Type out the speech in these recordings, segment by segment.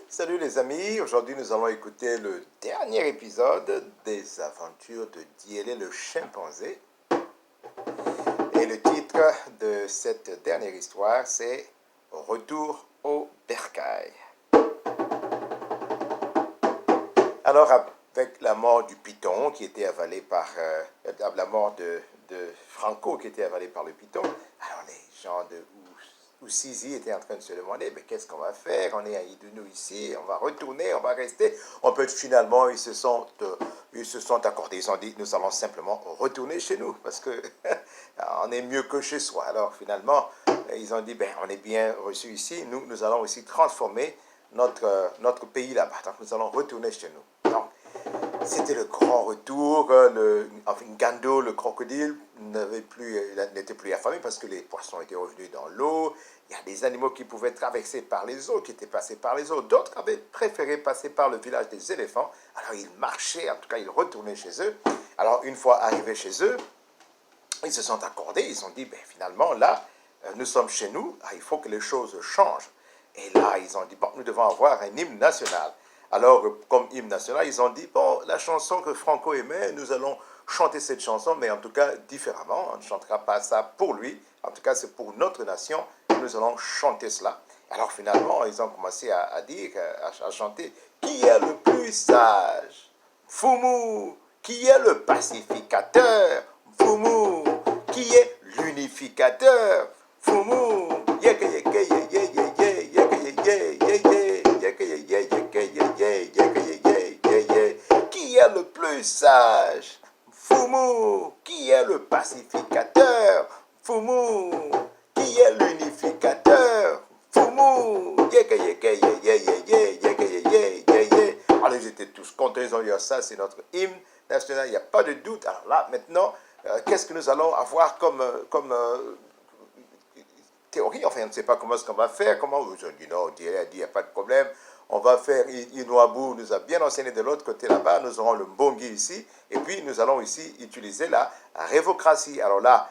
Salut les amis, aujourd'hui nous allons écouter le dernier épisode des aventures de Diélé le chimpanzé. Et le titre de cette dernière histoire c'est Retour au bercail. Alors avec la mort du python qui était avalé par la mort de Franco qui était avalé par le python, alors les gens de Ouzizi étaient en train de se demander mais qu'est-ce qu'on va faire, on est à Idounou ici, on va retourner, on va rester. On peut finalement ils se sont accordés, ils ont dit nous allons simplement retourner chez nous parce que on est mieux que chez soi. Alors finalement ils ont dit ben on est bien reçus ici, nous allons aussi transformer notre pays là-bas. Donc nous allons retourner chez nous. Donc c'était le grand retour. Ngando, le crocodile, n'était plus affamé parce que les poissons étaient revenus dans l'eau. Il y a des animaux qui pouvaient traverser par les eaux, qui étaient passés par les eaux. D'autres avaient préféré passer par le village des éléphants. Alors ils marchaient, en tout cas ils retournaient chez eux. Alors une fois arrivés chez eux, ils se sont accordés, ils ont dit, ben, finalement là, nous sommes chez nous, il faut que les choses changent. Et là, ils ont dit, bon, nous devons avoir un hymne national. Alors, comme hymne national, ils ont dit, bon, la chanson que Franco aimait, nous allons chanter cette chanson, mais en tout cas différemment. On ne chantera pas ça pour lui. En tout cas, c'est pour notre nation que nous allons chanter cela. Alors finalement, ils ont commencé à dire, à chanter, qui est le plus sage? Fumu. Qui est le pacificateur? Fumu. Qui est l'unificateur? Fumu. Yeke yeke ye ye ye ye yeke ye ye ye ye yeke ye ye yeke ye ye yeke ye ye ye ye. Qui est le plus sage? Fumu. Qui est le pacificateur? Fumu. Qui est l'unificateur? Fumu. Yeke yeke ye ye ye ye yeke ye ye ye ye. Alors ils étaient tous contents, ils ont dit ça c'est notre hymne national, il n'y a pas de doute. Alors là maintenant, qu'est-ce que nous allons avoir comme théorie? Enfin, on ne sait pas comment est-ce qu'on va faire. Comment vous ont dit non, on dit il n'y a pas de problème. On va faire Inouabou, nous a bien enseigné de l'autre côté là-bas. Nous aurons le Bongi ici. Et puis, nous allons ici utiliser la révocratie. Alors là,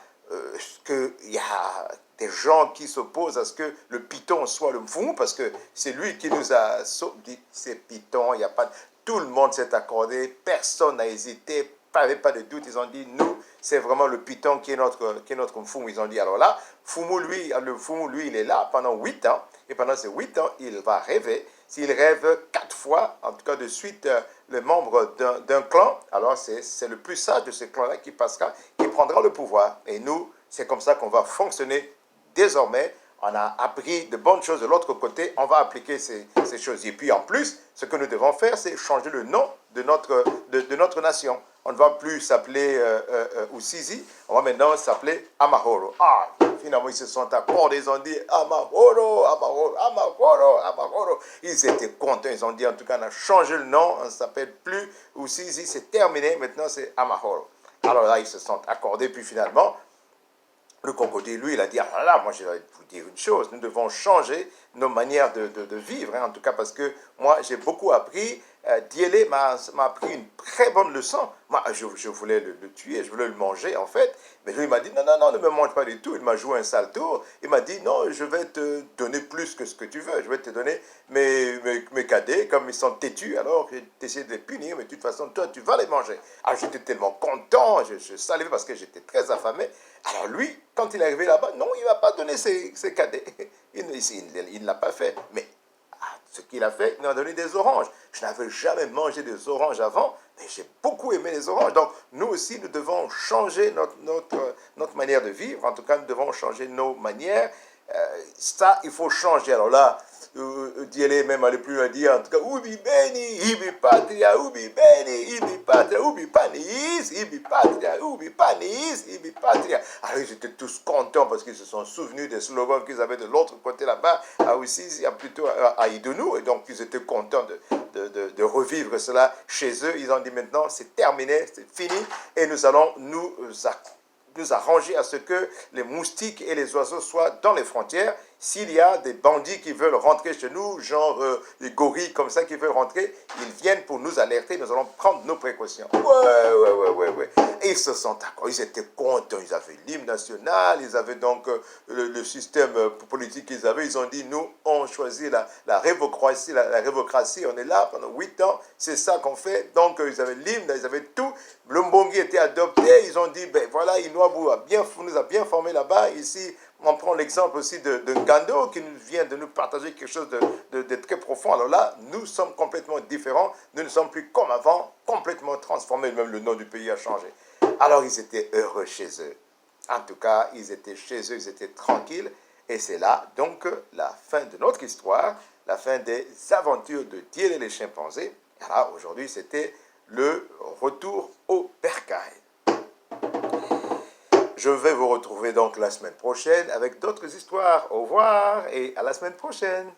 qu'il y a des gens qui s'opposent à ce que le python soit le Mfou, parce que c'est lui qui nous a dit c'est python, il n'y a pas. Tout le monde s'est accordé, personne n'a hésité, pas de doute. Ils ont dit nous, c'est vraiment le python qui est notre Mfou. Ils ont dit alors là, le Fumu, lui, il est là pendant 8 ans, et pendant ces 8 ans, il va rêver. S'il rêve 4 fois, en tout cas de suite, le membre d'un clan, alors c'est le plus sage de ce clan-là qui passera, qui prendra le pouvoir. Et nous, c'est comme ça qu'on va fonctionner désormais. On a appris de bonnes choses de l'autre côté, on va appliquer ces choses. Et puis en plus, ce que nous devons faire, c'est changer le nom de notre nation. On ne va plus s'appeler Ouzizi, on va maintenant s'appeler Amahoro. Ah, finalement, ils se sont accordés, ils ont dit Amahoro, Amahoro, Amahoro, Amahoro. Ils étaient contents, ils ont dit en tout cas, on a changé le nom, on ne s'appelle plus Ouzizi, c'est terminé, maintenant c'est Amahoro. Alors là, ils se sont accordés, puis finalement, le crocodile, lui, il a dit, ah là, moi je vais vous dire une chose, nous devons changer nos manières de vivre, hein, en tout cas parce que moi j'ai beaucoup appris, Diélé m'a appris une très bonne leçon. Moi je voulais le tuer, je voulais le manger en fait, mais lui il m'a dit, non, non, non, ne me mange pas du tout, il m'a joué un sale tour, il m'a dit, non, je vais te donner plus que ce que tu veux, je vais te donner mes cadets, comme ils sont têtus, alors je vais essayer de les punir, mais de toute façon, toi tu vas les manger. Alors j'étais tellement content, je salivais parce que j'étais très affamé. Alors lui, quand il est arrivé là-bas, non, il ne va pas donner ses cadets. Il ne l'a pas fait. Mais ce qu'il a fait, il m'a donné des oranges. Je n'avais jamais mangé des oranges avant, mais j'ai beaucoup aimé les oranges. Donc nous aussi, nous devons changer notre manière de vivre. En tout cas, nous devons changer nos manières. Ça, il faut changer. Alors là, Diélé même aller plus loin, dire en tout cas, ubi beni, ibi patria, ubi beni, ibi patria, ubi panis, ibi patria, ubi panis, ibi patria. Alors ils étaient tous contents parce qu'ils se sont souvenus des slogans qu'ils avaient de l'autre côté là-bas, plutôt à Idounou, et donc ils étaient contents de revivre cela chez eux. Ils ont dit maintenant, c'est terminé, c'est fini, et nous allons nous nous arranger à ce que les moustiques et les oiseaux soient dans les frontières. S'il y a des bandits qui veulent rentrer chez nous, genre les gorilles comme ça qui veulent rentrer, ils viennent pour nous alerter, nous allons prendre nos précautions. Ouais. Et ils se sont d'accord, ils étaient contents, ils avaient l'hymne national, ils avaient donc le système politique qu'ils avaient, ils ont dit, nous, on choisit la révocratie, on est là pendant 8 ans, c'est ça qu'on fait. Donc, ils avaient l'hymne, ils avaient tout. Le Mbongi était adopté, ils ont dit, ben voilà, Inouabou nous a bien formé là-bas. Ici, on prend l'exemple aussi de Ngando qui nous vient de nous partager quelque chose de très profond. Alors là, nous sommes complètement différents, nous ne sommes plus comme avant, complètement transformés, même le nom du pays a changé. Alors, ils étaient heureux chez eux. En tout cas, ils étaient chez eux, ils étaient tranquilles. Et c'est là, donc, la fin de notre histoire, la fin des aventures de Diel et les chimpanzés. Alors, aujourd'hui, c'était le retour au bercail. Je vais vous retrouver donc la semaine prochaine avec d'autres histoires. Au revoir et à la semaine prochaine.